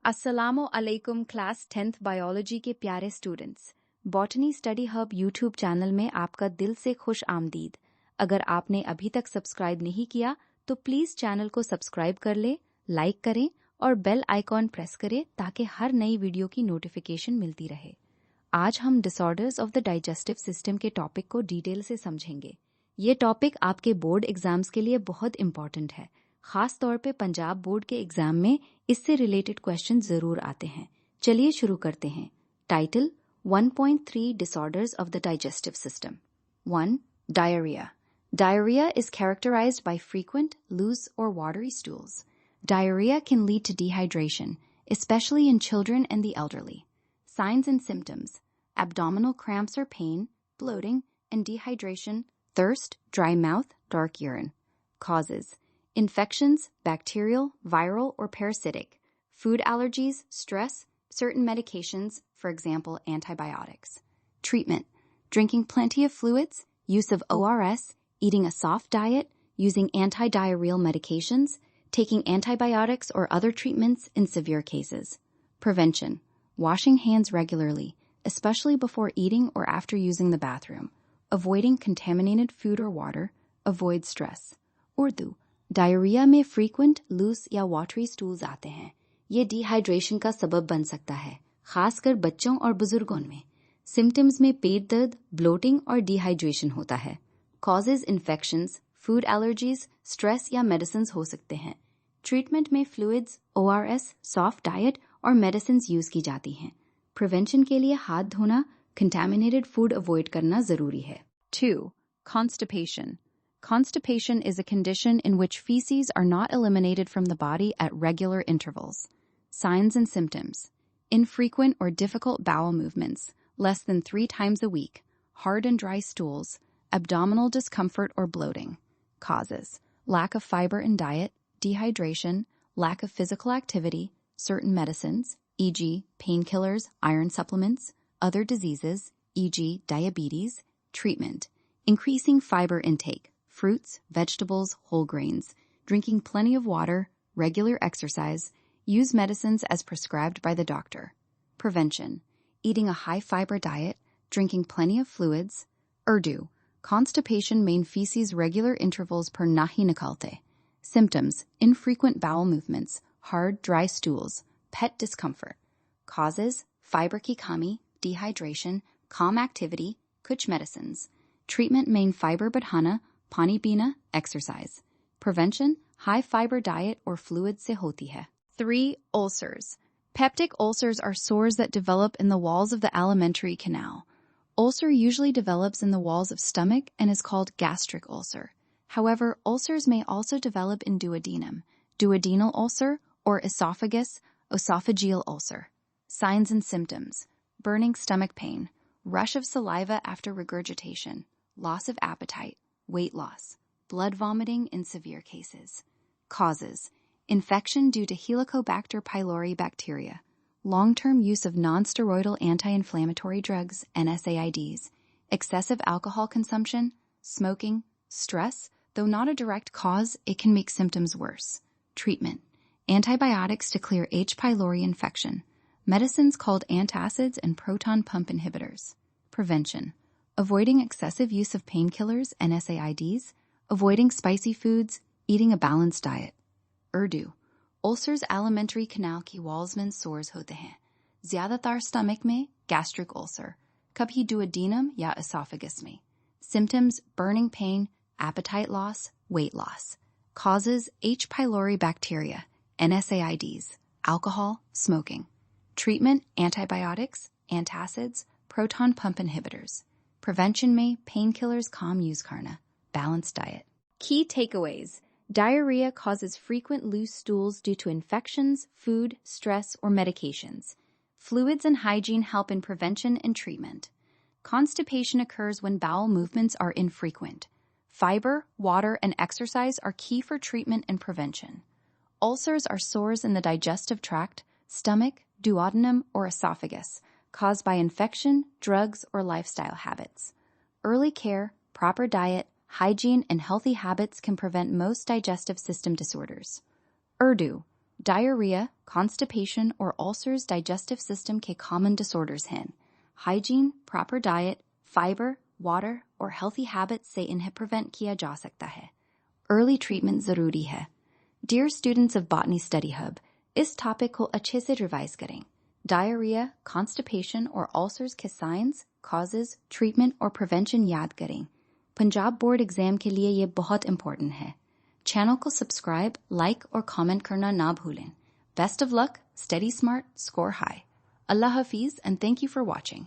अस्सलामु अलैकुम class 10th biology के प्यारे students. Botany study hub YouTube channel में आपका दिल से खुश आमदीद। अगर आपने अभी तक सब्सक्राइब नहीं किया तो प्लीज़ चैनल को सब्सक्राइब कर ले, लाइक करें और बेल आइकॉन प्रेस करें ताकि हर नई वीडियो की नोटिफिकेशन मिलती रहे। आज हम disorders of the digestive system के टॉपिक को डिटेल से समझेंगे। ये टॉपिक आपके बोर्ड एग्जाम्स के लिए बहुत इंपॉर्टेंट है। खास तौर पे पंजाब बोर्ड के एग्जाम में इससे रिलेटेड क्वेश्चन जरूर आते हैं। चलिए शुरू करते हैं। Title 1.3 disorders of the digestive system. 1. Diarrhea. Diarrhea is characterized by frequent, loose, or watery stools. Diarrhea can lead to dehydration, especially in children and the elderly. Signs and symptoms: abdominal cramps or pain, bloating, and dehydration, thirst, dry mouth, dark urine. Causes: infections, bacterial, viral, or parasitic, food allergies, stress, certain medications, for example, antibiotics. Treatment: drinking plenty of fluids, use of ORS, eating a soft diet, using anti-diarrheal medications, taking antibiotics or other treatments in severe cases. Prevention: washing hands regularly, especially before eating or after using the bathroom. Avoiding contaminated food or water. Avoid stress. Urdu: diarrhoea में frequent, loose या watery stools आते हैं। ये dehydration का सबब बन सकता है, खासकर बच्चों और बुजुर्गों में। सिम्टम्स में पेट दर्द, ब्लोटिंग और डिहाइड्रेशन होता है। Causes: infections, food allergies, stress या मेडिसिन हो सकते हैं। ट्रीटमेंट में फ्लूइड्स, ORS, सॉफ्ट डाइट और मेडिसिन यूज की जाती हैं। प्रिवेंशन के लिए हाथ धोना, कंटामिनेटेड फूड अवॉइड करना जरूरी है। 2. Constipation. Constipation is a condition in which feces are not eliminated from the body at regular intervals. Signs and symptoms: infrequent or difficult bowel movements, less than 3 times a week, hard and dry stools, abdominal discomfort or bloating. Causes: lack of fiber in diet, dehydration, lack of physical activity, certain medicines, e.g. painkillers, iron supplements, other diseases, e.g. diabetes. Treatment: increasing fiber intake, fruits, vegetables, whole grains, drinking plenty of water, regular exercise, use medicines as prescribed by the doctor. Prevention: eating a high-fiber diet, drinking plenty of fluids. Urdu: constipation main feces regular intervals per nahi nikalte. Symptoms: infrequent bowel movements, hard, dry stools, pet discomfort. Causes: fiber ki kami, dehydration, calm activity, kuch medicines. Treatment main fiber badhana, पानी पीना, exercise. Prevention: high fiber diet or fluid se hoti hai. 3. Ulcers. Peptic ulcers are sores that develop in the walls of the alimentary canal. Ulcer usually develops in the walls of stomach and is called gastric ulcer. However, ulcers may also develop in duodenum, duodenal ulcer, or esophagus, esophageal ulcer. Signs and symptoms: burning stomach pain, rush of saliva after regurgitation, loss of appetite, weight loss, blood vomiting in severe cases. Causes: infection due to Helicobacter pylori bacteria, long-term use of non-steroidal anti-inflammatory drugs, NSAIDs, excessive alcohol consumption, smoking, stress. Though not a direct cause, it can make symptoms worse. Treatment: antibiotics to clear H. pylori infection, medicines called antacids and proton pump inhibitors. Prevention: avoiding excessive use of painkillers, NSAIDs, avoiding spicy foods, eating a balanced diet. Urdu: ulcers alimentary canal की walls में sores होते हैं, ज़्यादातर stomach में gastric ulcer, कभी duodenum या esophagus में. Symptoms: burning pain, appetite loss, weight loss. Causes: H. pylori bacteria, NSAIDs, alcohol, smoking. Treatment: antibiotics, antacids, proton pump inhibitors. Prevention में painkillers calm use karna, balanced diet. Key takeaways: diarrhea causes frequent loose stools due to infections, food, stress, or medications. Fluids and hygiene help in prevention and treatment. Constipation occurs when bowel movements are infrequent. Fiber, water, and exercise are key for treatment and prevention. Ulcers are sores in the digestive tract, stomach, duodenum, or esophagus, caused by infection, drugs, or lifestyle habits. Early care, proper diet, hygiene, and healthy habits can prevent most digestive system disorders. Urdu: Diarrhea, constipation, और ulcers digestive system के common disorders हैं. Hygiene, proper diet, fiber, water और healthy habits से इन्हें prevent किया जा सकता है. Early treatment ज़रूरी है. Dear students of Botany Study Hub, इस topic को अच्छे से revise करें. Diarrhea, constipation और ulcers के signs, causes, treatment और prevention याद करें. Punjab Board exam के लिए ये बहुत important है. Channel को subscribe, like और comment करना ना भूलें. Best of luck, study smart, score high. Allah Hafiz and thank you for watching.